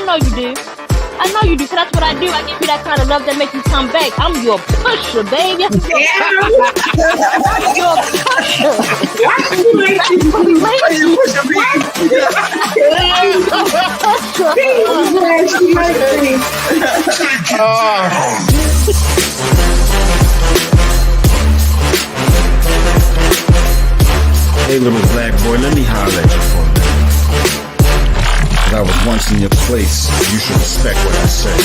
know you do. I know you do, so that's what I do. I give you that kind of love that makes you come back. I'm your pusher, baby. I'm your pusher. Hey, little black boy, let me holler at you for a minute. I was once in your place. You should respect what I say.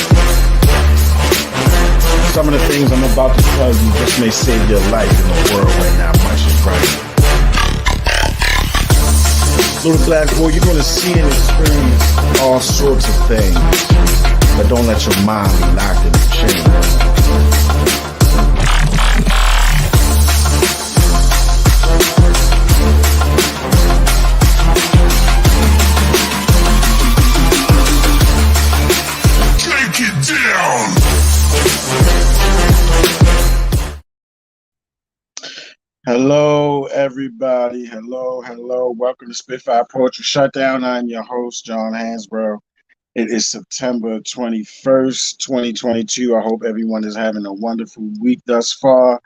Some of the things I'm about to tell you just may save your life in a world where not much is right. Little black boy, you're gonna see and experience all sorts of things, but don't let your mind be locked in a chain. Hello, everybody. Hello. Welcome to Spitfire Poetry Shutdown. I'm your host, John Hansboro. It is September 21st, 2022. I hope everyone is having a wonderful week thus far.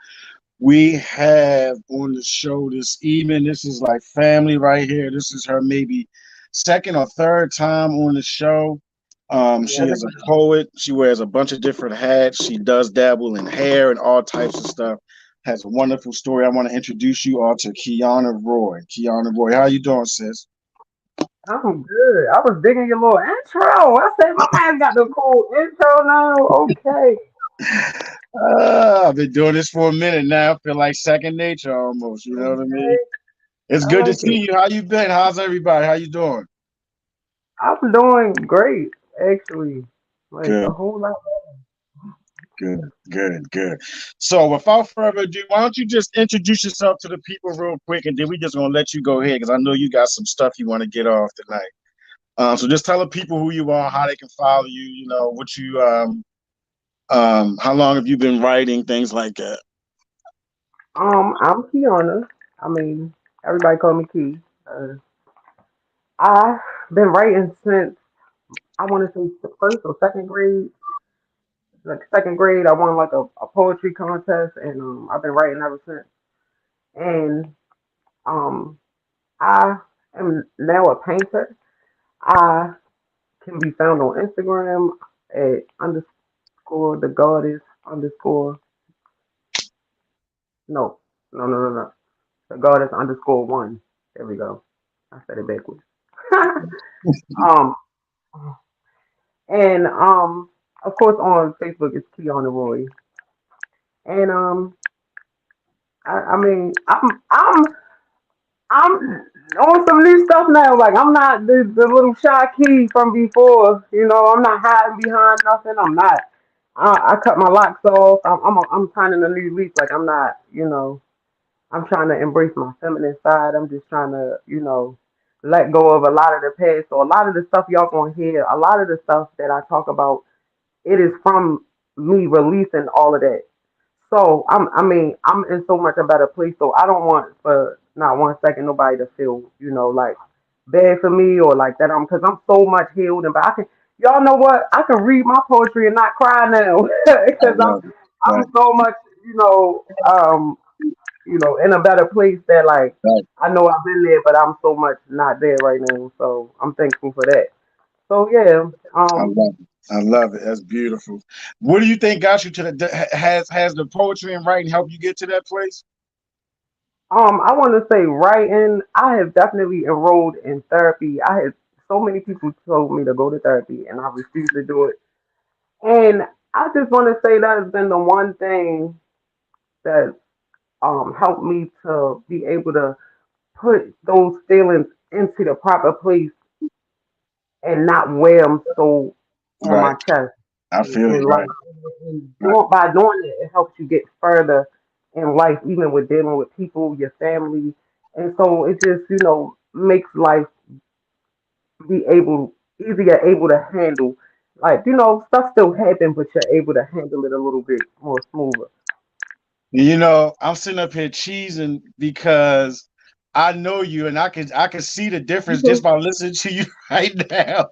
We have on the show this evening, this is like family right here. This is her maybe second or third time on the show. She is a poet. She wears a bunch of different hats. She does dabble in hair and all types of stuff. Has a wonderful story. I want to introduce you all to Keana Roy. Keana Roy, how you doing, sis? I'm good. I was digging your little intro. I said, my man's got the cool intro now. Okay. I've been doing this for a minute now. I feel like second nature almost. You know what I mean? It's good to see you. How you been? How's everybody? How you doing? I'm doing great, actually. Like Good. a whole lot. Good. So without further ado, why don't you just introduce yourself to the people real quick, and then we just gonna let you go ahead because I know you got some stuff you want to get off tonight. So just tell the people who you are, how they can follow you. You know what you how long have you been writing, things like that. I'm Keana. I mean, everybody call me Key. I've been writing since I want to say first or second grade. Like second grade, I won like a poetry contest, and I've been writing ever since. And um, I am now a painter. I can be found on Instagram at underscore the goddess underscore no no the goddess underscore one. There we go. I said it backwards. um and of course on Facebook it's Keana Roy. And I mean I'm on some new stuff now. Like I'm not the little shy key from before. You know, I'm not hiding behind nothing. I'm not. I cut my locks off. I'm signing a new lease. Like I'm not. You know, I'm trying to embrace my feminine side. I'm just trying to, let go of a lot of the past. So a lot of the stuff y'all gonna hear, a lot of the stuff that I talk about, it is from me releasing all of that. So I'm in so much a better place. So I don't want for not 1 second nobody to feel, like bad for me or like that. Because I'm so much healed and but I can. Y'all know what? I can read my poetry and not cry now I because love it. I'm Right, so much, in a better place that like right. I know I've been there, but I'm so much not there right now. So I'm thankful for that. So yeah, I love it. I love it. That's beautiful. What do you think got you to has the poetry and writing helped you get to that place? I want to say writing. I have definitely enrolled in therapy. I had so many people told me to go to therapy, and I refused to do it. And I just want to say that has been the one thing that helped me to be able to put those feelings into the proper place and not wear them so on Right. my chest. I feel In you. life, Right. and Right. by doing it, it helps you get further in life, even with dealing with people, your family, and so it just makes life be easier able to handle. Like stuff still happen, but you're able to handle it a little bit more smoother. I'm sitting up here cheesing because I know you and I can see the difference just by listening to you right now.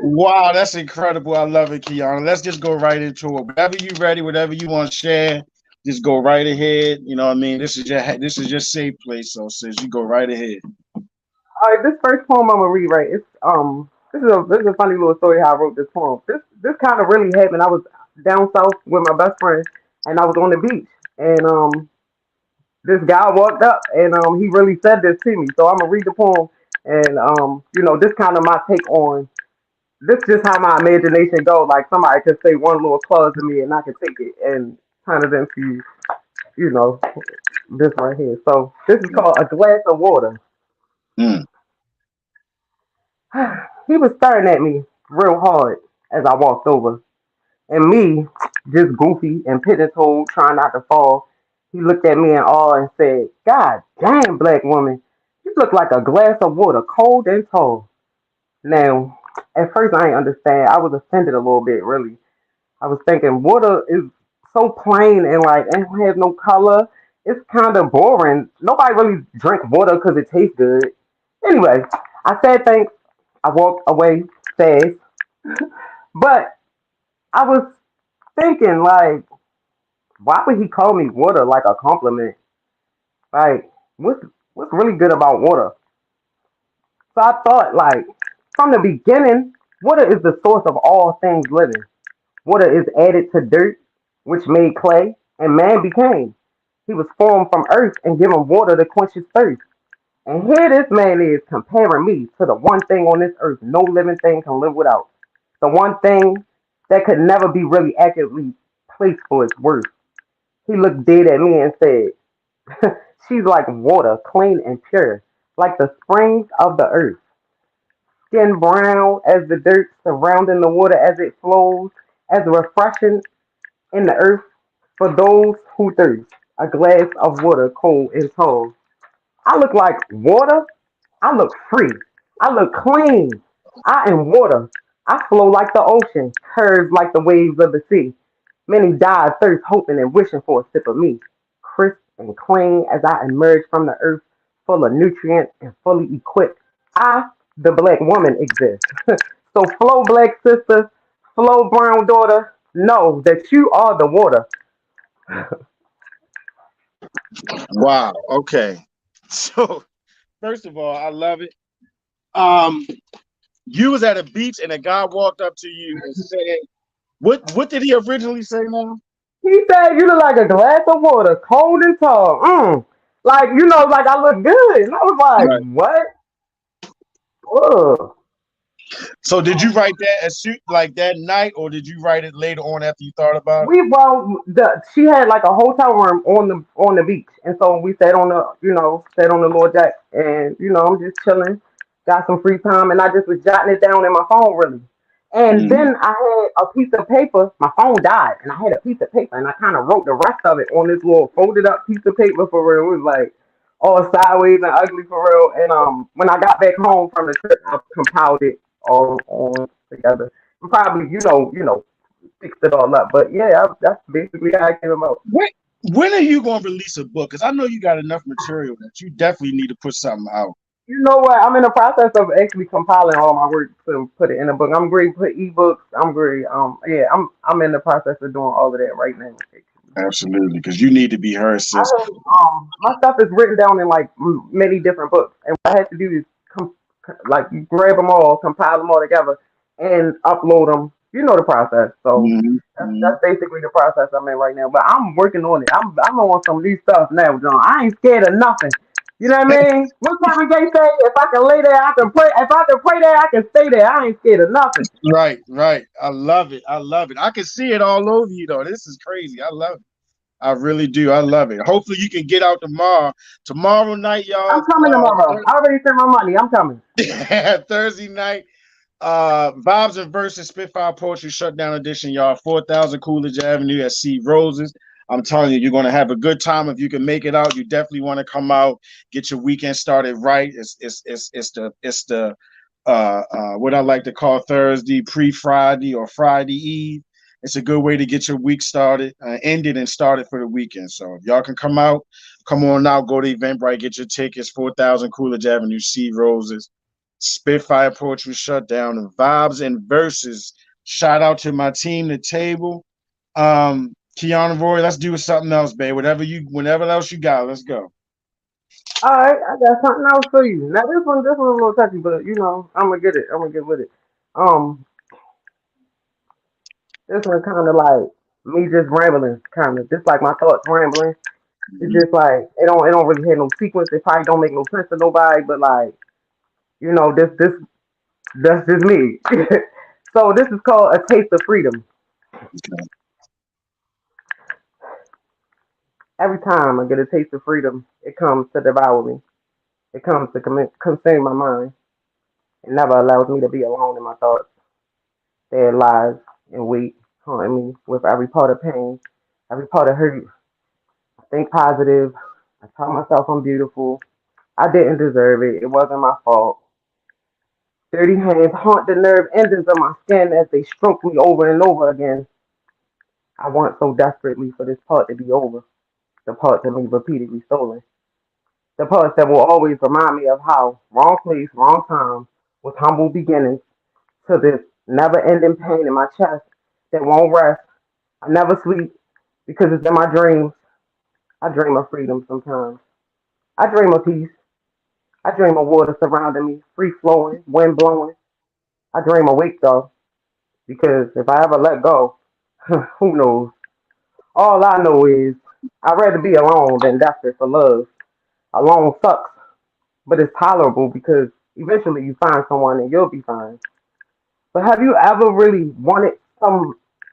Wow, that's incredible. I love it, Keana. Let's just go right into it. Whatever you ready, whatever you want to share, just go right ahead. You know what I mean? This is your safe place. So sis, you go right ahead. All right, this first poem I'm gonna read, right? It's this is a funny little story how I wrote this poem. This kind of really happened. I was down south with my best friend, and I was on the beach, and this guy walked up, and he really said this to me. So I'm gonna read the poem, and this kind of my take on this. Just how my imagination goes. Like somebody could say one little clause to me, and I could take it and turn it into you know this right here. So this is called a glass of water. Mm. He was staring at me real hard as I walked over. And me, just goofy and pigeon-toed, trying not to fall, he looked at me in awe and said, God damn, black woman, you look like a glass of water, cold and tall. Now, at first I didn't understand. I was offended a little bit, really. I was thinking water is so plain and like it don't have no color. It's kind of boring. Nobody really drink water because it tastes good. Anyway, I said thanks. I walked away fast, but I was thinking like, why would he call me water like a compliment? Like, what's really good about water? So I thought like, from the beginning, water is the source of all things living. Water is added to dirt, which made clay, and man became. He was formed from earth and given water to quench his thirst. And here this man is comparing me to the one thing on this earth no living thing can live without. The one thing that could never be really accurately placed for its worth. He looked dead at me and said, she's like water, clean and pure, like the springs of the earth. Skin brown as the dirt surrounding the water as it flows, as refreshing in the earth for those who thirst. A glass of water, cold and tall. I look like water. I look free. I look clean. I am water. I flow like the ocean, curves like the waves of the sea. Many die of thirst, hoping and wishing for a sip of me. Crisp and clean as I emerge from the earth, full of nutrients and fully equipped. I, the black woman, exist. So, flow, black sister, flow, brown daughter, know that you are the water. Wow. Okay. So first of all, I love it. Um, you was at a beach and a guy walked up to you and said, "What did he originally say now?" He said, you look like a glass of water, cold and tall. Like, like I look good. And I was like, Right. what? Ugh. So did you write that as soon like that night, or did you write it later on after you thought about it? She had like a hotel room on the beach, and so we sat on the Lord Jack, and I'm just chilling, got some free time, and I just was jotting it down in my phone really. And Mhm. then I had a piece of paper. My phone died, and I had a piece of paper, and I kind of wrote the rest of it on this little folded up piece of paper for real. It was like all sideways and ugly for real. And when I got back home from the trip, I compiled it all on together. And probably fixed it all up. But yeah, that's basically how I came about. When when are you gonna release a book? Because I know you got enough material that you definitely need to put something out. You know what? I'm in the process of actually compiling all my work to put it in a book. I'm great put ebooks. I'm great. Yeah, I'm in the process of doing all of that right now. Absolutely, because you need to be heard, I sis. have my stuff is written down in like many different books, and what I have to do is like grab them all, compile them all together, and upload them. You know the process. So Mhm, that's mhm. basically the process I'm in right now. But I'm working on it. I'm on some new stuff now, John. I ain't scared of nothing. You know what I mean? What Kevin Gates say? If I can lay there, I can pray. If I can pray there, I can stay there. I ain't scared of nothing. Right, right. I love it. I love it. I can see it all over you though. This is crazy. I love it. I really do. I love it. Hopefully you can get out tomorrow. Tomorrow night, y'all. I'm coming tomorrow. I already sent my money. I'm coming. Thursday night. Vibes and Verses Spitfire Poetry Shutdown Edition, y'all. 4000 Coolidge Avenue at Sea Roses. I'm telling you, you're gonna have a good time if you can make it out. You definitely want to come out, get your weekend started right. It's what I like to call Thursday pre-Friday or Friday Eve. It's a good way to get your week started, ended and started for the weekend. So if y'all can come out, come on out, go to Eventbrite, get your tickets. 4000 Coolidge Avenue, Sea Roses. Spitfire Poetry Shutdown, and Vibes and Verses. Shout out to my team, The Table. Keana Roy, let's do something else, babe. Whatever else you got, let's go. All right, I got something else for you. Now this one's a little touchy, but you know, I'm gonna get it. I'm gonna get with it. Um, this one kind of like me just rambling, kind of just like my thoughts rambling. It's Mhm. just like it don't really have no sequence. It probably don't make no sense to nobody, but like you know, this that's just me. So this is called A Taste of Freedom. Every time I get a taste of freedom, it comes to devour me. It comes to consume my mind. It never allows me to be alone in my thoughts. There lies and wait, haunting me with every part of pain, every part of hurt. I think positive. I tell myself I'm beautiful. I didn't deserve it. It wasn't my fault. Dirty hands haunt the nerve endings of my skin as they stroke me over and over again. I want so desperately for this part to be over. The part to be repeatedly stolen. The parts that will always remind me of how wrong place, wrong time, with humble beginnings to this never ending pain in my chest that won't rest. I never sleep because it's in my dreams. I dream of freedom sometimes. I dream of peace. I dream of water surrounding me, free flowing, wind blowing. I dream awake though, because if I ever let go, who knows? All I know is I'd rather be alone than desperate for love. Alone sucks, but it's tolerable because eventually you find someone and you'll be fine. But have you ever really wanted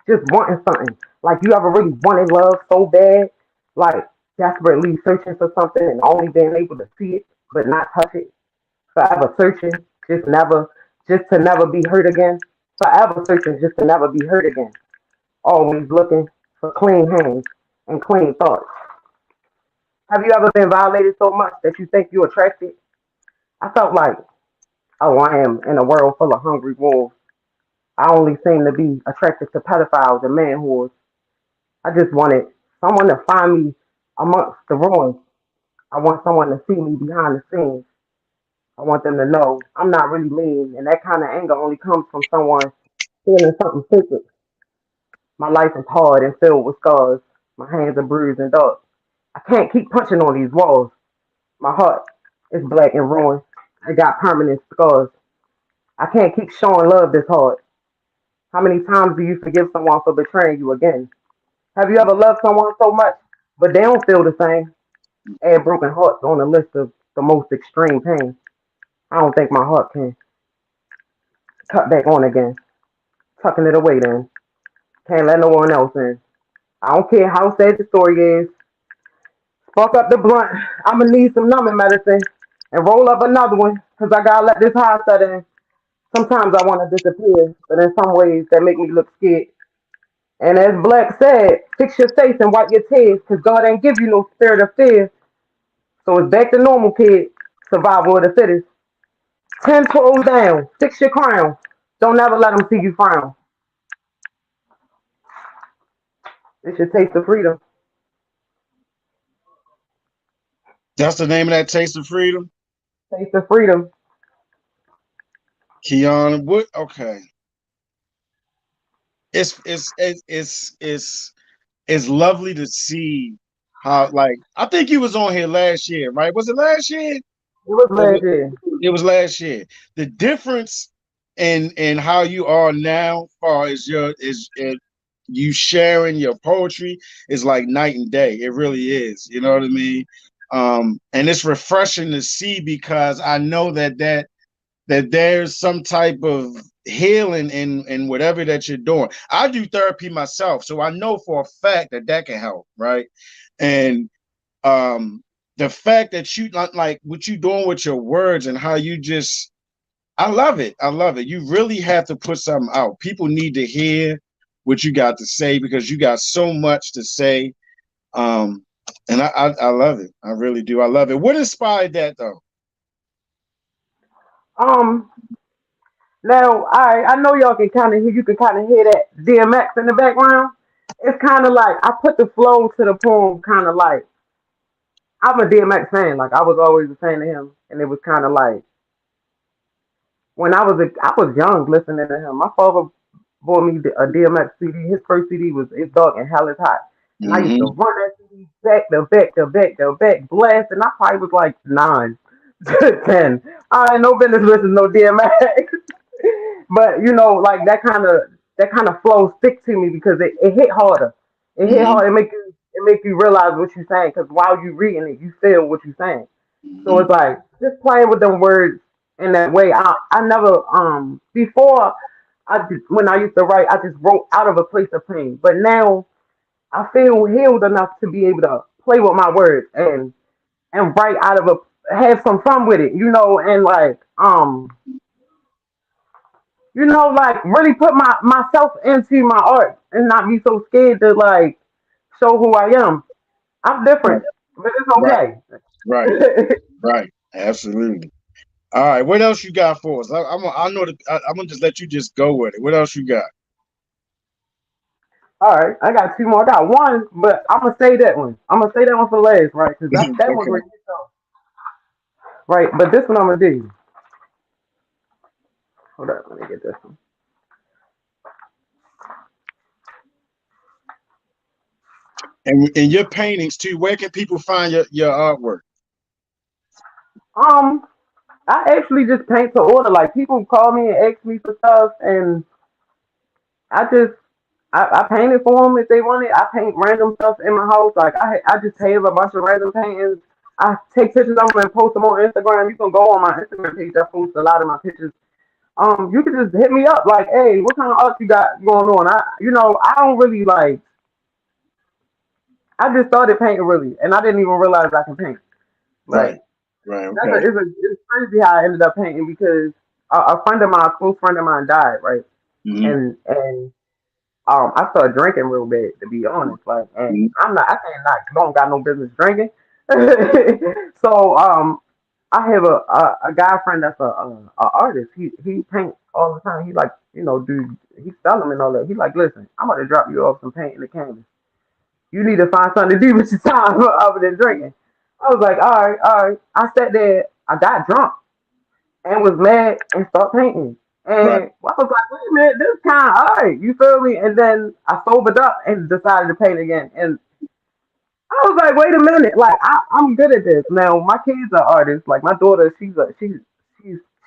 just wanting something? Like you ever really wanted love so bad, like desperately searching for something and only being able to see it but not touch it? Forever searching, just to never be hurt again. Forever searching, just to never be hurt again. Always looking for clean hands and clean thoughts. Have you ever been violated so much that you think you're attracted? I felt like a lamb in a world full of hungry wolves. I only seem to be attracted to pedophiles and man whores. I just wanted someone to find me amongst the ruins. I want someone to see me behind the scenes. I want them to know I'm not really mean, and that kind of anger only comes from someone feeling something sacred. My life is hard and filled with scars. My hands are bruised and dark. I can't keep punching on these walls. My heart is black and ruined. I got permanent scars. I can't keep showing love this hard. How many times do you forgive someone for betraying you again? Have you ever loved someone so much, but they don't feel the same? Add broken hearts on the list of the most extreme pain. I don't think my heart can cut back on again. Tucking it away then. Can't let no one else in. I don't care how sad the story is. Spark up the blunt. I'ma need some numbing medicine and roll up another one because I gotta let this high set in. Sometimes I want to disappear, but in some ways that make me look scared. And as Black said, fix your face and wipe your tears because God ain't give you no spirit of fear. So it's back to normal, kid. Survival of the fittest. 10 toes down. Fix your crown. Don't ever let them see you frown. It's your taste of freedom. That's the name of that Taste of Freedom. Taste of freedom. Keanu, what? Okay, it's lovely to see how, like, I think you was on here last year, right? Was it last year? It was Or last year. it was last year. The difference in how you are now, far as you sharing your poetry, is like night and day. It really is. You know what I mean? And it's refreshing to see because I know that there's some type of healing in whatever that you're doing. I do therapy myself, so I know for a fact that can help, right? And um the fact that you like what you doing with your words and how you just, I love it. I love it. You really have to put something out. People need to hear what you got to say because you got so much to say. Um and I love it. I really do. I love it. What inspired that though? Um, Now I know y'all can kind of hear you can kind of hear that DMX in the background. It's kind of like I put the flow to the poem, kind of like I'm a DMX fan. Like I was always a fan of him, and it was kind of like when I was young listening to him. My father bought me a DMX CD. His first CD was "It's Dark and Hell Is Hot," and I used to Mm-hmm. run that CD back to back to back to back, blast. And I probably was like 9 to 10. I ain't no business listening to no DMX, but like that kind of flow stick to me because it hit harder. It hit Mm-hmm. hard. It make you realize what you're saying because while you reading it, you feel what you're saying. So Mm-hmm. it's like just playing with them words in that way. I never before when I used to write, I just wrote out of a place of pain. But now I feel healed enough to be able to play with my words and write out of a have some fun with it, and like really put myself into my art and not be so scared to like show who I am. I'm Right. different, but Right. Right. it's okay. Right. Absolutely. All right. What else you got for us? I know that I'm gonna just let you just go with it. What else you got? All right, I got two more. I got one, but I'm gonna say that one. I'm gonna say that one for last, right? Because that one Okay. right there, right. But this one I'm gonna do. Hold up, let me get this one. And your paintings too. Where can people find your artwork? Um, I actually just paint to order. Like people call me and ask me for stuff, and I just I paint it for them if they want it. I paint random stuff in my house. Like I just have a bunch of random paintings. I take pictures of them and post them on Instagram. You can go on my Instagram page. I post a lot of my pictures. You can just hit me up like, hey, what kind of art you got going on? I don't really like. I just started painting really, and I didn't even realize I can paint. Right. Like Right. Okay. it's crazy how I ended up painting because a close friend of mine died, right? Mm-hmm. And I started drinking real bad, to be honest. Like, and Mm-hmm. I can't not, don't got no business drinking. So, I have a guy friend that's a artist. He paints all the time. He like, dude, he sell them and all that. He like, listen, I'm about to drop you off some paint in the canvas. You need to find something to do with your time other than drinking. I was like, all right, all right. I sat there, I got drunk and was mad and start painting. Right. And I was like, wait a minute, this kind of alright, you feel me? And then I sobered up and decided to paint again. And I was like, wait a minute, like I'm good at this. Now my kids are artists. Like my daughter, she's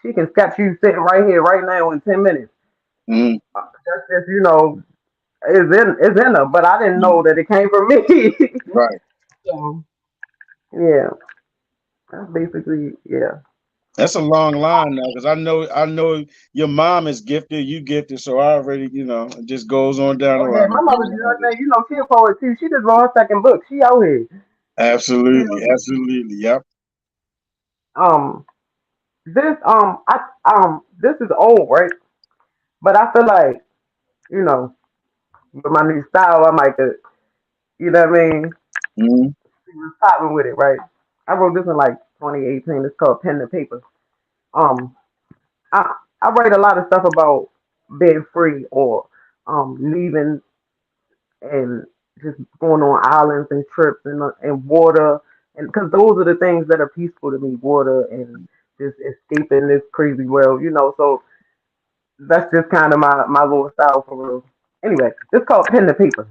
she can sketch you sitting right here, right now in 10 minutes. Mm-hmm. That's just is in her, but I didn't know that it came from me. Right. So yeah, that's basically yeah. That's a long line now because I know your mom is gifted, you gifted, so I already it just goes on down the Oh yeah, line. my mother did her thing. She a poet too. She just wrote her second book. She out here. She Absolutely. out here. Absolutely. Yep. Um, this is old, right? But I feel like you know, with my new style, I might could, what I mean, Mm-hmm. she was popping with it, right? I wrote this in like 2018. It's called Pen to Paper. Um, I write a lot of stuff about being free or leaving and just going on islands and trips and water and because those are the things that are peaceful to me, water and just escaping this crazy world. So that's just kind of my little style for real. Anyway, it's called pen to paper.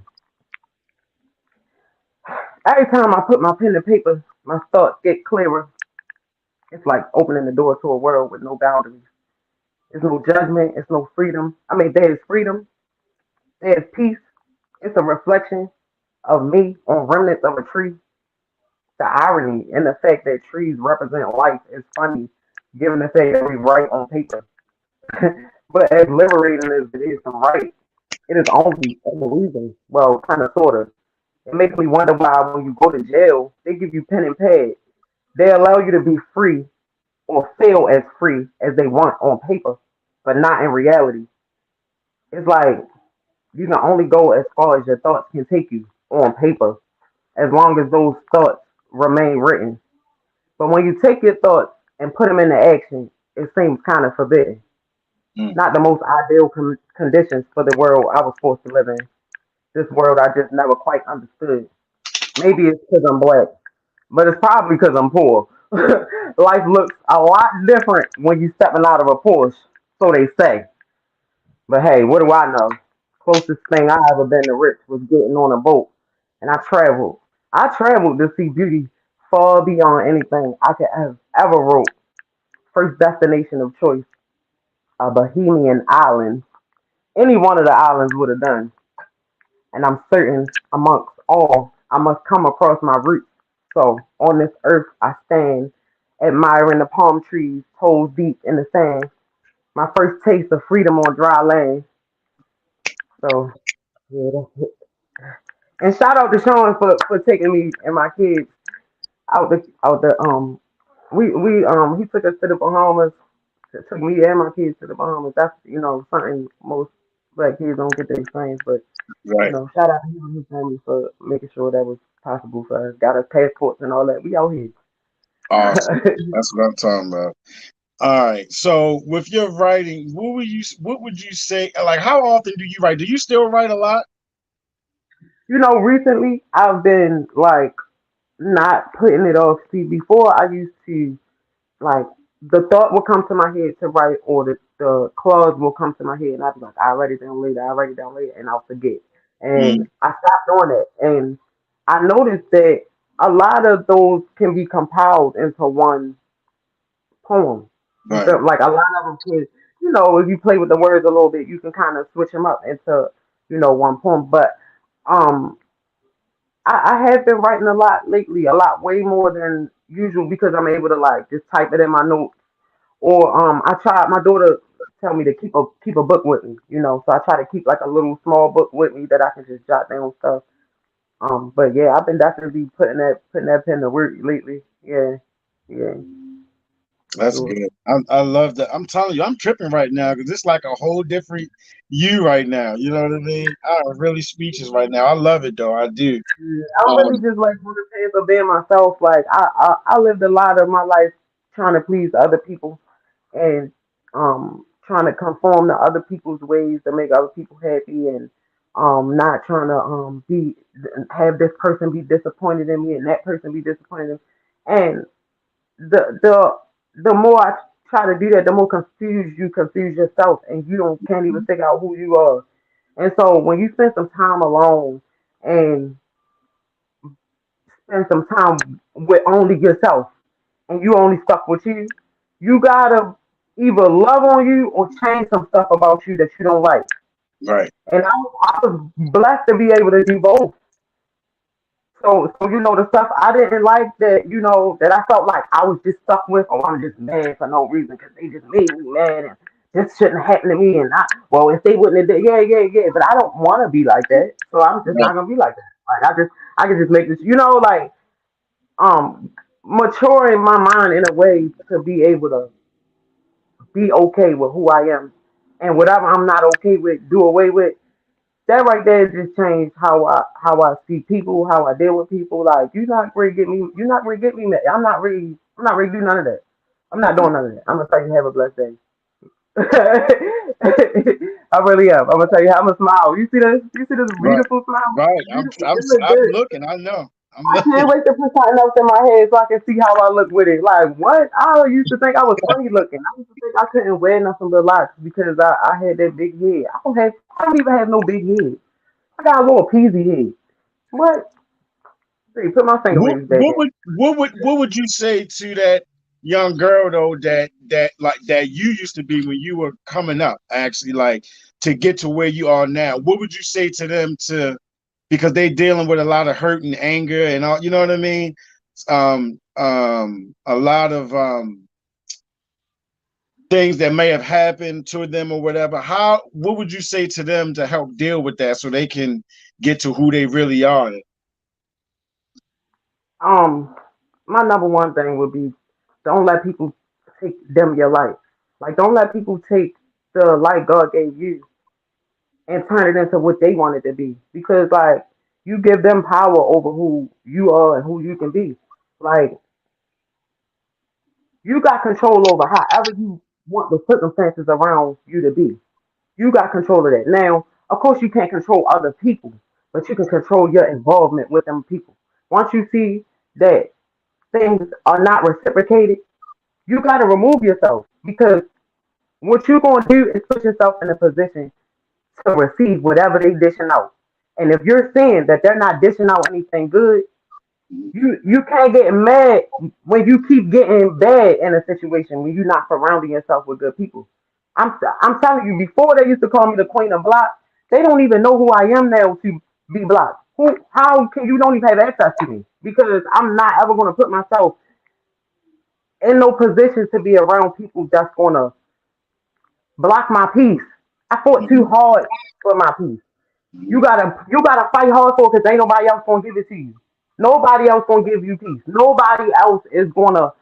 Every time I put my pen to paper, my thoughts get clearer. It's like opening the door to a world with no boundaries. There's no judgment. It's no freedom. I mean, there's freedom. There's peace. It's a reflection of me on remnants of a tree. The irony in the fact that trees represent life is funny, given the fact that we write on paper. But as liberating as it is to write, it is only an illusion. Well, kind of, sort of. It makes me wonder why when you go to jail, they give you pen and pad. They allow you to be free or feel as free as they want on paper, but not in reality. It's like you can only go as far as your thoughts can take you on paper, as long as those thoughts remain written. But when you take your thoughts and put them into action, it seems kind of forbidden. Mm. Not the most ideal conditions for the world I was forced to live in. This world I just never quite understood. Maybe it's because I'm black, but it's probably because I'm poor. Life looks a lot different when you stepping out of a Porsche, so they say. But hey, what do I know? Closest thing I ever been to rich was getting on a boat, and I traveled. I traveled to see beauty far beyond anything I could have ever wrote. First destination of choice, a Bohemian island. Any one of the islands would have done, and I'm certain amongst all, I must come across my roots. So on this earth I stand, admiring the palm trees, toes deep in the sand. My first taste of freedom on dry land. So yeah, that's it. And shout out to Sean for taking me and my kids out the we he took us to the Bahamas. Took me and my kids to the Bahamas. That's something most black kids don't get to experience. But Right. shout out to him and his family for making sure that was possible for us. Got us passports and all that. We out here. Awesome. That's what I'm talking about. All right. So with your writing, what would you say? Like, how often do you write? Do you still write a lot? Recently I've been like not putting it off. See, before I used to like the thought will come to my head to write, or the clause will come to my head, and I'd be like, I write it down later, I write it down later, and I'll forget. Mm, And I stopped doing that, and I noticed that a lot of those can be compiled into one poem. You right. feel like a lot of them can, if you play with the words a little bit, you can kind of switch them up into, one poem. But um, I have been writing a lot lately, a lot way more than usual because I'm able to like just type it in my notes. Or I tried my daughter tell me to keep a book with me, so I try to keep like a little small book with me that I can just jot down stuff. But yeah, I've been definitely putting that pen to work lately. Yeah, yeah, for That's sure. good. I love that. I'm telling you, I'm tripping right now because it's like a whole different you right now. You know what I mean? I'm really speechless right now. I love it though. I do. Yeah, I'm really Um, just like on the path of being myself. Like I lived a lot of my life trying to please other people and trying to conform to other people's ways to make other people happy and not trying to be have this person be disappointed in me and that person be disappointed in me. And the more I try to do that, the more confused you confuse yourself and you don't can't even figure out who you are. And so when you spend some time alone and spend some time with only yourself and you only stuck with you, you gotta either love on you or change some stuff about you that you don't like. right, And I was blessed to be able to do both. So the stuff I didn't like that I felt like I was just stuck with, or I'm just mad for no reason because they just made me mad and this shouldn't happen to me. And well, if they wouldn't have did, yeah, yeah, yeah. But I don't want to be like that, so I'm just right. not gonna be like that. Like I can just make this, like um maturing my mind in a way to be able to be okay with who I am, and whatever I'm not okay with, do away with. That right there just changed how I see people, how I deal with people. Like you're not gonna get me mad. I'm not really doing none of that. I'm not doing none of that. I'm gonna tell you have a blessed day. I really am. I'm gonna tell you how I'm gonna smile. You see this? You see this Right. beautiful smile? Right. Beautiful. It look I'm good. looking. I know. I'm I looking. can't wait to put something else in my head so I can see how I look with it. Like what? I used to think I was funny looking. I used to think I couldn't wear nothing but locks because I had that big head. I don't even have no big head. I got a little peasy head. What? Hey, put my finger What rings back in. what would you say to that young girl though that you used to be when you were coming up, actually, like to get to where you are now? What would you say to them to because they dealing with a lot of hurt and anger and all, you know what I mean? A lot of things that may have happened to them or whatever. What would you say to them to help deal with that so they can get to who they really are? Um, my number one thing would be don't let people take them your life. Like don't let people take the life God gave you and turn it into what they want it to be. Because like you give them power over who you are and who you can be. Like you got control over however you want the circumstances around you to be. You got control of that. Now, of course, you can't control other people, but you can control your involvement with them people. Once you see that things are not reciprocated, you got to remove yourself because what you're going to do is put yourself in a position to receive whatever they dishing out. And if you're seeing that they're not dishing out anything good, you can't get mad when you keep getting bad in a situation when you're not surrounding yourself with good people. I'm telling you, before they used to call me the queen of block, they don't even know who I am now to be blocked. Who? How can you don't even have access to me? Because I'm not ever going to put myself in no position to be around people that's going to block my peace. I fought too Mhm. hard for my peace. You gotta fight hard for it because ain't nobody else gonna give it to you. Nobody else gonna give you peace. Nobody else is gonna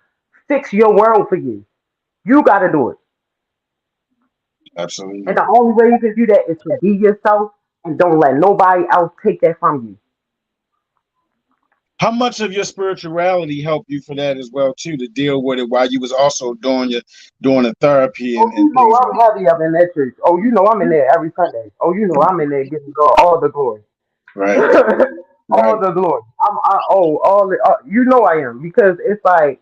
fix your world for you. You gotta do it. And Absolutely. the only way you can do that is to be yourself and don't let nobody else take that from you. How much of your spirituality helped you for that as well too, to deal with it while you was also doing the therapy Oh, and you know things I'm like heavy up in that church. Oh, you know I'm in there every Sunday. Oh, you know I'm in there giving God all the glory. that? Right, All right. the glory. All the, you know I am because it's like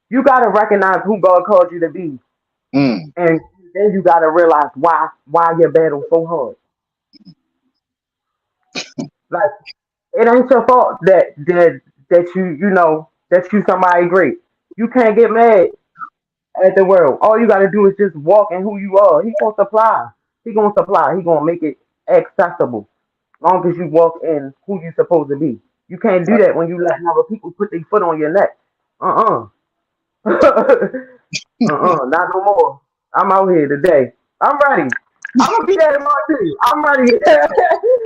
you gotta recognize who God called you to be, Mm, and then you gotta realize why your battle's so hard. Like it ain't your fault that you somebody great. You can't get mad at the world. All you gotta do is just walk in who you are. He gonna supply. He gonna supply. He gonna make it accessible. Long as you walk in who you supposed to be. You can't do that when you let other people put their foot on your neck. Uh Not no more. I'm out here today. I'm ready. I'm gonna be there tomorrow too. I'm ready.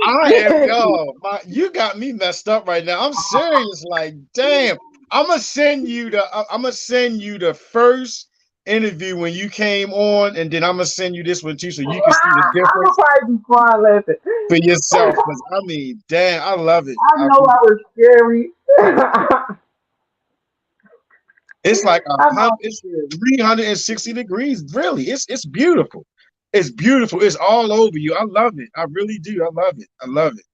I am, yo, you got me messed up right now. I'm serious. Like, damn. I'm gonna send you the first interview when you came on, and then I'm gonna send you this one too, so you can see the I'm gonna difference probably be crying laughing. for yourself. Because I mean, damn, I love it. I know I was scary. It's like I know I was it's scary. 360 degrees. Really, it's beautiful. It's beautiful. It's all over you. I love it. I really do. I love it. I love it.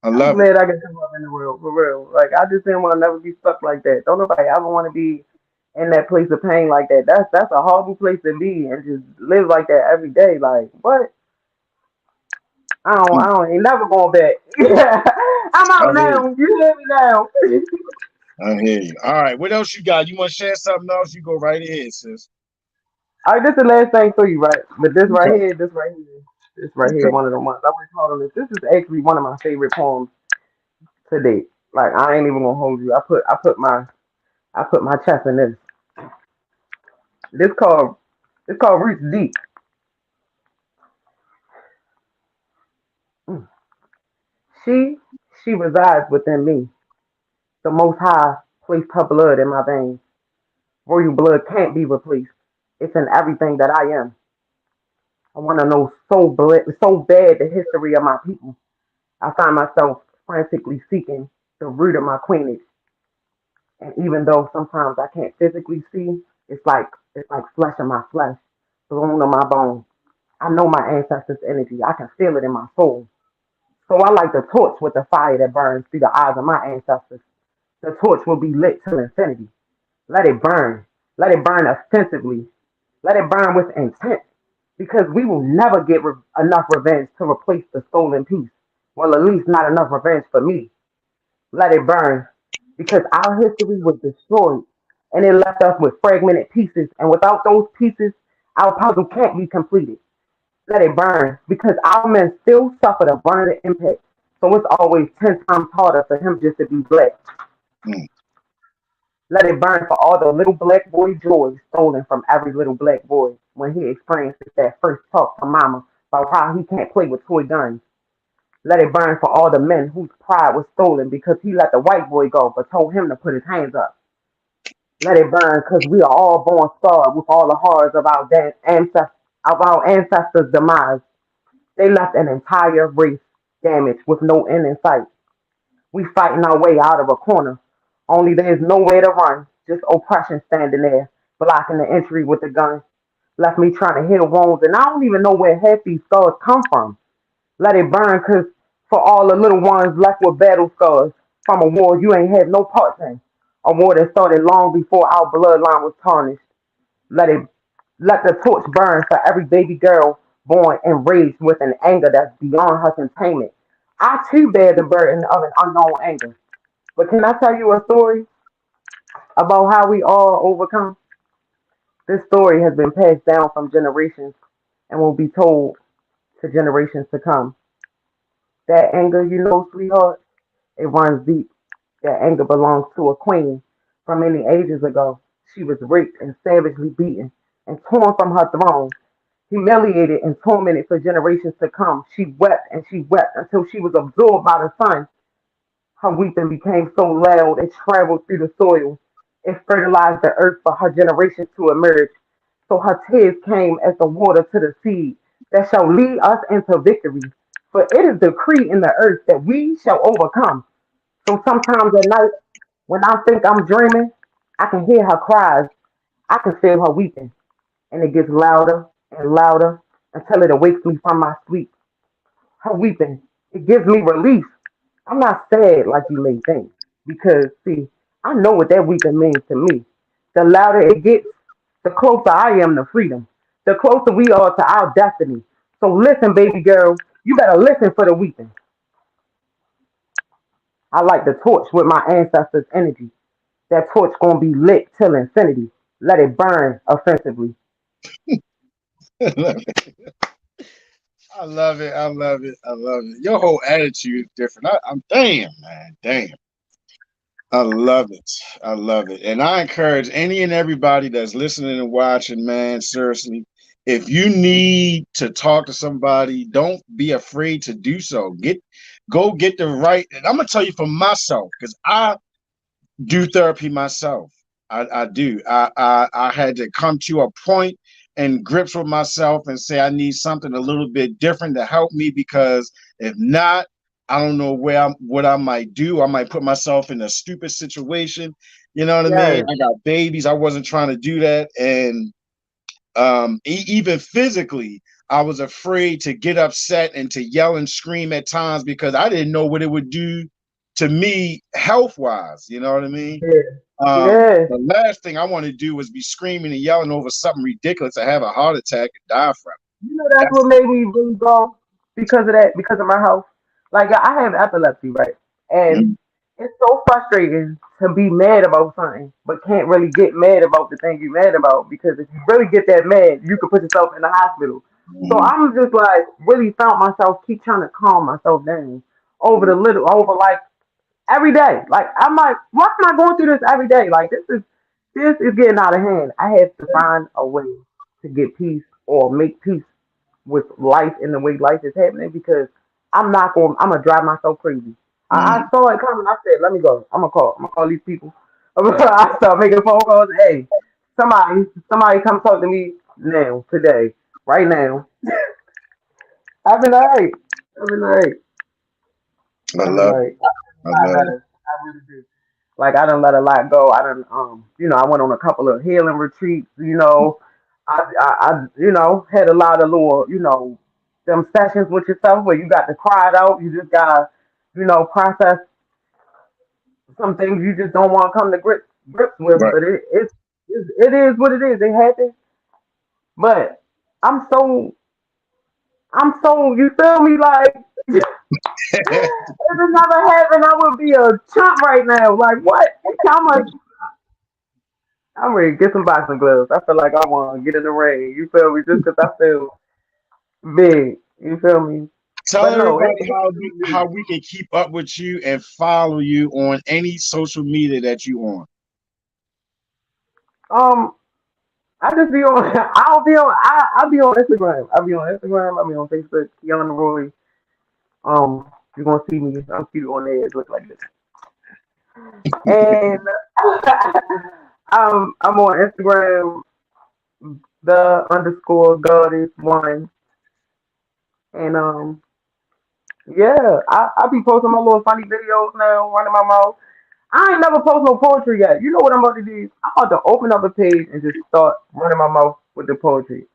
I I'm love it. glad I can come up in the world for real. Like I just didn't want to never be stuck like that. Don't nobody ever want to be in that place of pain like that. That's a horrible place to be and just live like that every day. Like what? I don't ain't never going back. I'm I out hear you. now. You hear me now. I hear you. All right. What else you got? You want to share something else? You go right ahead, sis. All right, this is the last thing for you, right? But Okay. this right here, Okay. one of the ones I was calling this. This is actually one of my favorite poems to date. Like I ain't even gonna hold you. I put my chest in this. This called it's called Roots Deep. Mm. She she resides within me. The Most High placed her blood in my veins. Royal blood can't be replaced. It's in everything that I am. I want to know so bad the history of my people. I find myself frantically seeking the root of my queenage. And even though sometimes I can't physically see, it's like flesh in my flesh, bone on my bone. I know my ancestors' energy. I can feel it in my soul. So I like the torch with the fire that burns through the eyes of my ancestors. The torch will be lit to infinity. Let it burn. Let it burn ostensibly. Let it burn with intent. Because we will never get enough revenge to replace the stolen peace. Well, at least not enough revenge for me. Let it burn. Because our history was destroyed and it left us with fragmented pieces. And without those pieces, our puzzle can't be completed. Let it burn. Because our men still suffer the brunt of the impact. So it's always 10 times harder for him just to be black. Mm, Let it burn for all the little black boy joy stolen from every little black boy when he experiences that first talk from mama about how he can't play with toy guns. Let it burn for all the men whose pride was stolen because he let the white boy go but told him to put his hands up. Let it burn because we are all born scarred with all the horrors of our ancestors' demise. They left an entire race damaged with no end in sight. We fighting our way out of a corner. Only there's nowhere to run. Just oppression standing there, blocking the entry with a gun. Left me trying to heal wounds, and I don't even know where half these scars come from. Let it burn, cause for all the little ones left with battle scars from a war you ain't had no parts in. a war that started long before our bloodline was tarnished. Let it let the torch burn for every baby girl born and raised with an anger that's beyond her containment. I too bear the burden of an unknown anger. But can I tell you a story about how we all overcome? This story has been passed down from generations and will be told to generations to come. That anger, sweetheart, it runs deep. That anger belongs to a queen from many ages ago. She was raped and savagely beaten and torn from her throne, humiliated and tormented for generations to come. She wept and she wept until she was absorbed by the sun. Her weeping became so loud it traveled through the soil. It fertilized the earth for her generations to emerge. So her tears came as the water to the seed that shall lead us into victory. For it is decreed in the earth that we shall overcome. So sometimes at night, when I think I'm dreaming, I can hear her cries. I can feel her weeping. And it gets louder and louder until it awakes me from my sleep. Her weeping, it gives me relief. I'm not sad like you may think. Because, see, I know what that weeping means to me. The louder it gets, the closer I am to freedom. The closer we are to our destiny. So listen, baby girl, you better listen for the weeping. I light the torch with my ancestors' energy. That torch gonna be lit till infinity. Let it burn offensively. I love it. I love it. I love it. Your whole attitude is different. I'm damn, man. Damn. I love it. I love it. And I encourage any and everybody that's listening and watching, man, seriously, if you need to talk to somebody, don't be afraid to do so. Go get the right. And I'm gonna tell you for myself, because I do therapy myself. I do. I had to come to a point and grips with myself and say I need something a little bit different to help me, because if not, I don't know what I might do. I might put myself in a stupid situation. You know what I mean? Yes, I got babies. I wasn't trying to do that. And even physically, I was afraid to get upset and to yell and scream at times because I didn't know what it would do to me health wise. You know what I mean? yes, yes. The last thing I want to do is be screaming and yelling over something ridiculous. I have a heart attack and die from You know that's it. what made me really go because of that, because of my health. Like I have epilepsy, right? And Mm, it's so frustrating to be mad about something, but can't really get mad about the thing you mad about because if you really get that mad, you could put yourself in the hospital. So mhm, I'm just like really found myself keep trying to calm myself down over like every day. Like I'm like, why am I going through this every day? Like this is getting out of hand. I have to find a way to get peace or make peace with life and the way life is happening because I'm gonna drive myself crazy. I mhm. saw it coming. I said, let me go. I'm gonna call these people. I start making phone calls. Hey, somebody come talk to me now, today, right now. I've been alright. I've been alright. I I've been love it. alright. I A lot love it. better. I really do. Like I done let a lot go. I done I went on a couple of healing retreats, had a lot of little, them sessions with yourself where you got to cry it out. You just gotta, process some things you just don't want to come to grips with. Right. But it is what it is. It happens. But I'm so you feel me? Like if it never happened, I would be a chump right now. Like what? How much I'm ready to get some boxing gloves. I feel like I want to get in the ring. You feel me? Just 'cause I feel big. You feel me? Tell But no, everybody how we can keep up with you and follow you on any social media that you on. um, I just be on. I'll be on Instagram. I'll be on Instagram. I'll be on Facebook. Keana Roy. You're gonna see me. I'm cute on there. It looks like this. And I'm on Instagram. The underscore goddess one. And yeah, I be posting my little funny videos now, running my mouth. I ain't never post no poetry yet. You know what I'm about to do? I'm about to open up a page and just start running my mouth with the poetry.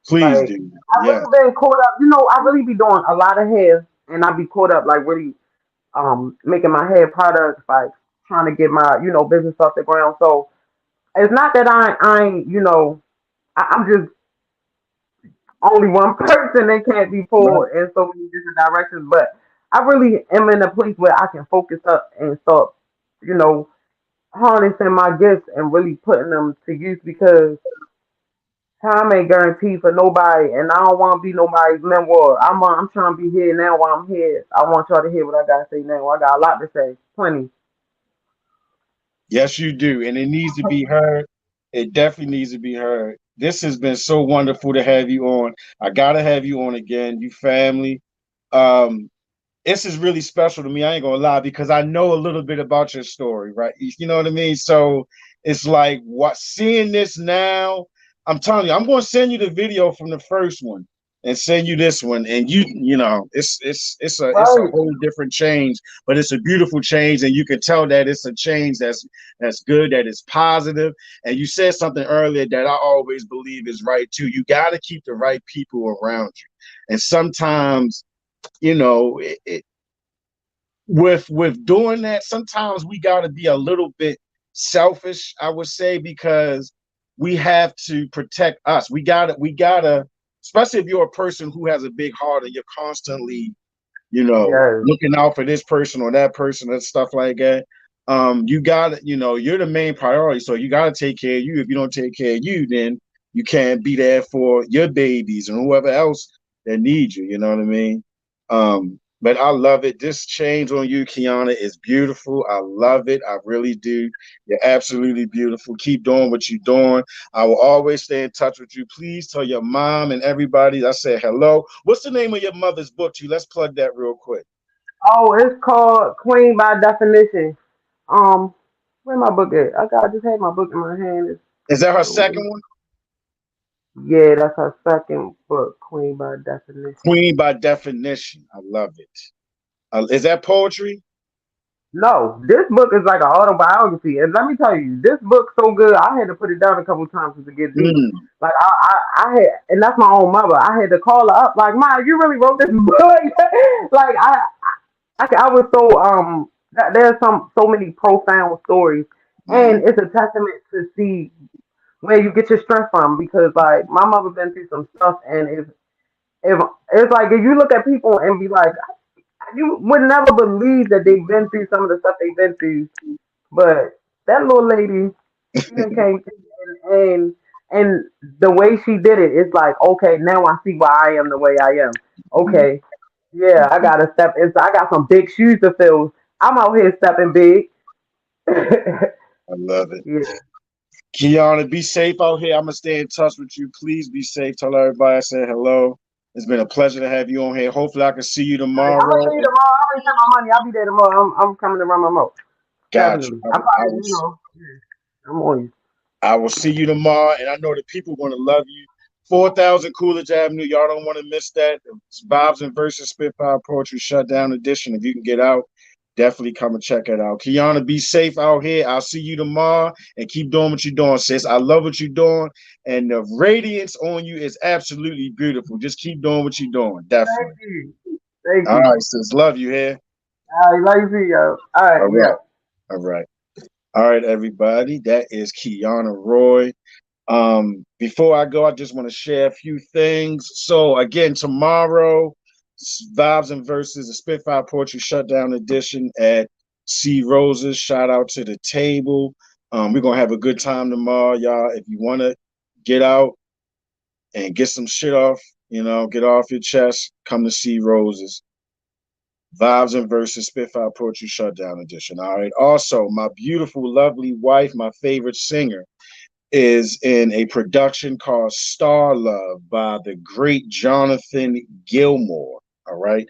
Please Like do. I Yes. really been caught up. I really be doing a lot of hair, and I be caught up like really making my hair products like. trying to get my, business off the ground. So it's not that I ain't, I'm just only one person that can't be Right. pulled in so many different directions. But I really am in a place where I can focus up and start, you know, harnessing my gifts and really putting them to use because time ain't guaranteed for nobody, and I don't want to be nobody's memoir. I'm trying to be here now while I'm here. I want y'all to hear what I gotta say now. I got a lot to say, plenty. Yes, you do. And it needs to be heard. It definitely needs to be heard. This has been so wonderful to have you on. I gotta have you on again, you family. Um, this is really special to me. I ain't gonna lie, because I know a little bit about your story, right? You know what I mean? So it's like what seeing this now, I'm telling you, I'm gonna send you the video from the first one and send you this one. And you know, it's a Right. whole different change, but it's a beautiful change, and you can tell that it's a change that's good, that is positive. And you said something earlier that I always believe is right too. You gotta keep the right people around you. And sometimes you know with doing that, sometimes we got to be a little bit selfish, I would say, because we have to protect us. We gotta especially if you're a person who has a big heart and you're constantly Yes. looking out for this person or that person and stuff like that. You got to, you're the main priority. So you got to take care of you. If you don't take care of you, then you can't be there for your babies and whoever else that needs you. You know what I mean? But I love it. This change on you, Keana, is beautiful. I love it. I really do. You're absolutely beautiful. Keep doing what you're doing. I will always stay in touch with you. Please tell your mom and everybody I said hello. What's the name of your mother's book to you? Let's plug that real quick. Oh, it's called Queen by Definition. Um, where my book at? I just had my book in my hand. Is that her second one? Yeah, that's her second book, Queen by Definition. Queen by Definition. I love it. Is that poetry? No, this book is like an autobiography, and let me tell you, this book's so good. I had to put it down a couple times to get deep. Mm, Like I had, and that's my own mother. I had to call her up, like, "Ma, you really wrote this book?" like I was so there's so many profound stories, mm, and it's a testament to see where you get your strength from. Because like my mother been through some stuff, and if it's like if you look at people and be like, you would never believe that they've been through some of the stuff they've been through. But that little lady, she done came through and the way she did it, it's like, okay, now I see why I am the way I am. mm. Okay, yeah, I gotta step inside. I got some big shoes to fill. I'm out here stepping big. I love it. Yeah. Kiana, be safe out here. I'm gonna stay in touch with you. Please be safe. Tell everybody I said hello. It's been a pleasure to have you on here. Hopefully, I can see you I'm gonna tomorrow. see you tomorrow. I already sent my money. I'll be there tomorrow. I'm coming to run my mouth. Got you. Definitely. I probably, yeah, I'm on you. I will see you tomorrow, and I know the people want to love you. 4,000 Coolidge Avenue. Y'all don't want to miss that. It's Vibes and Versus Spitfire Poetry Shutdown Edition. If you can get out, definitely come and check it out. Kiana, be safe out here. I'll see you tomorrow, and keep doing what you're doing, sis. I love what you're doing, and the radiance on you is absolutely beautiful. Just keep doing what you're doing. Thank Definitely. you. Thank All you. right, sis. Love you here. All right, love you, yo. All All right, right. yeah. All right. All right, everybody. That is Keana Roy. Before I go, I just want to share a few things. So again, tomorrow, Vibes and Verses, the Spitfire Poetry Shutdown edition at C Roses. Shout out to the table. We're gonna have a good time tomorrow, y'all. If you want to get out and get some shit off, get off your chest, come to C Roses. Vibes and Verses, Spitfire Poetry Shutdown edition. All right. Also, my beautiful, lovely wife, my favorite singer, is in a production called Star Love by the great Jonathan Gilmore. All right.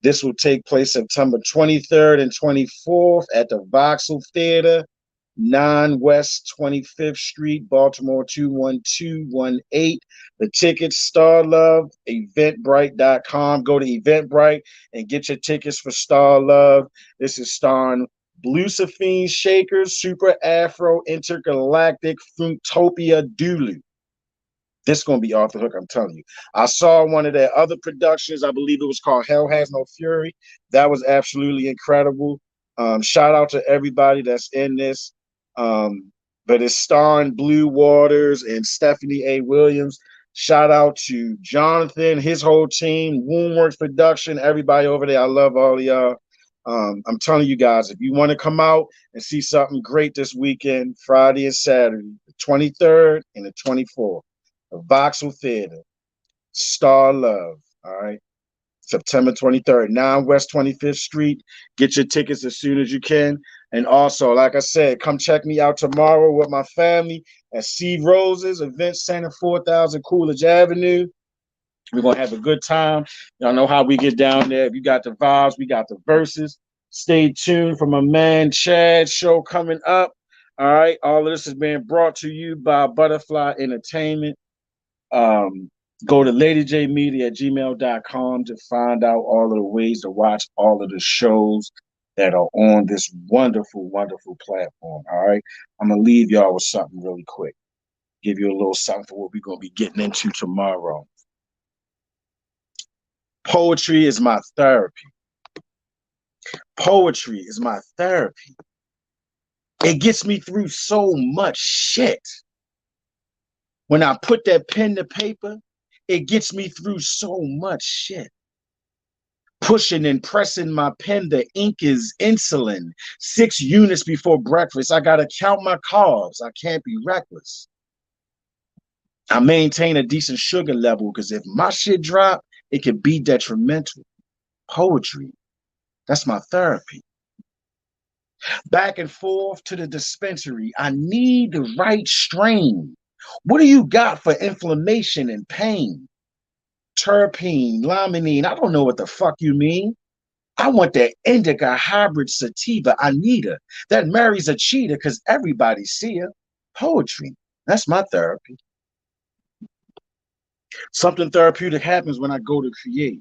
This will take place September 23rd and 24th at the Voxel Theater, 9 West 25th Street, Baltimore 21218. The tickets, Star Love, eventbrite.com. Go to Eventbrite and get your tickets for Star Love. This is starring Bluesophine Shakers, Super Afro, Intergalactic, Fruitopia Dulu. This is going to be off the hook, I'm telling you. I saw one of their other productions. I believe it was called Hell Has No Fury. That was absolutely incredible. Shout out to everybody that's in this. But it's starring Blue Waters and Stephanie A. Williams. Shout out to Jonathan, his whole team, Woundworks Production, everybody over there. I love all of y'all. I'm telling you guys, if you want to come out and see something great this weekend, Friday and Saturday, the 23rd and the 24th, the Vauxhall Theater, Star Love, all right? September 23rd, 9 West 25th Street. Get your tickets as soon as you can. And also, like I said, come check me out tomorrow with my family at Sea Roses Event Center, 4000 Coolidge Avenue. We're going to have a good time. Y'all know how we get down there. If you got the vibes, we got the verses. Stay tuned for my man Chad show coming up. All right. All of this is being brought to you by Butterfly Entertainment. Go to ladyjmedia@gmail.com to find out all of the ways to watch all of the shows that are on this wonderful, wonderful platform. All right. I'm going to leave y'all with something really quick. Give you a little something for what we're going to be getting into tomorrow. Poetry is my therapy. Poetry is my therapy. It gets me through so much shit. When I put that pen to paper, it gets me through so much shit. Pushing and pressing my pen, the ink is insulin. 6 units before breakfast. I got to count my carbs. I can't be reckless. I maintain a decent sugar level because if my shit drop, it could be detrimental. Poetry, that's my therapy. Back and forth to the dispensary. I need the right strain. What do you got for inflammation and pain? Terpene, limonene, I don't know what the fuck you mean. I want that indica hybrid sativa, Anita, that marries a cheetah because everybody see her. Poetry, that's my therapy. Something therapeutic happens when I go to create.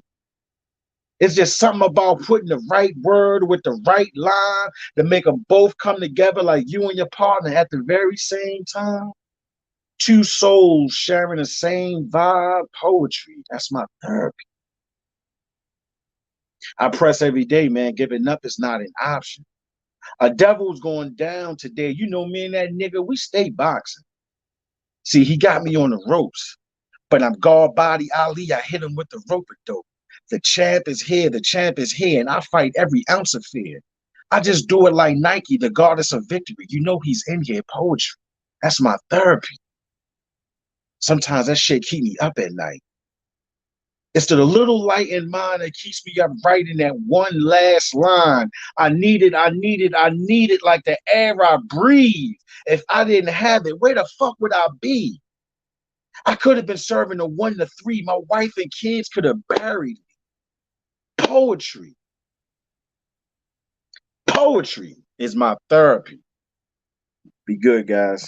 It's just something about putting the right word with the right line to make them both come together like you and your partner at the very same time. 2 souls sharing the same vibe. Poetry, that's my therapy. I press every day, man. Giving up is not an option. A devil's going down today. You know me and that nigga, we stay boxing. See, he got me on the ropes, but I'm guard body Ali. I hit him with the rope-a-dope. The champ is here, and I fight every ounce of fear. I just do it like Nike, the goddess of victory. You know he's in here. Poetry, that's my therapy. Sometimes that shit keep me up at night. It's the little light in mine that keeps me up writing that one last line. I need it like the air I breathe. If I didn't have it, where the fuck would I be? I could have been serving a 1 to 3. My wife and kids could have buried me. Poetry. Poetry is my therapy. Be good, guys.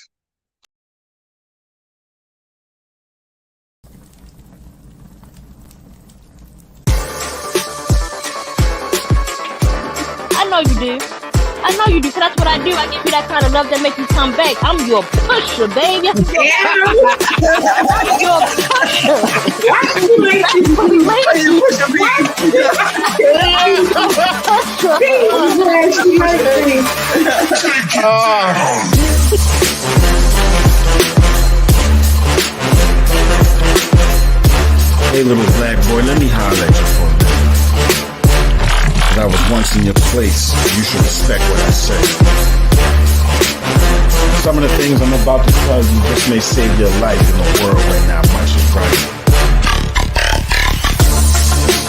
I know you do. I know you do, because that's what I do. I give you that kind of love that makes you come back. I'm your pusher, baby. You're a pusher. Hey, little black boy, let me holler at you for a minute. I was once in your place. You should respect what I say. Some of the things I'm about to tell you just may save your life in a world where not much is right.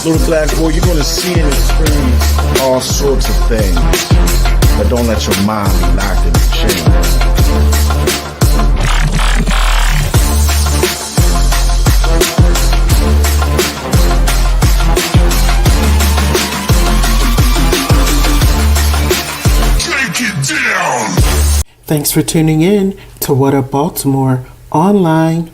Little black boy, you're gonna see and experience all sorts of things, but don't let your mind be locked in the chains. Thanks for tuning in to What Up Baltimore online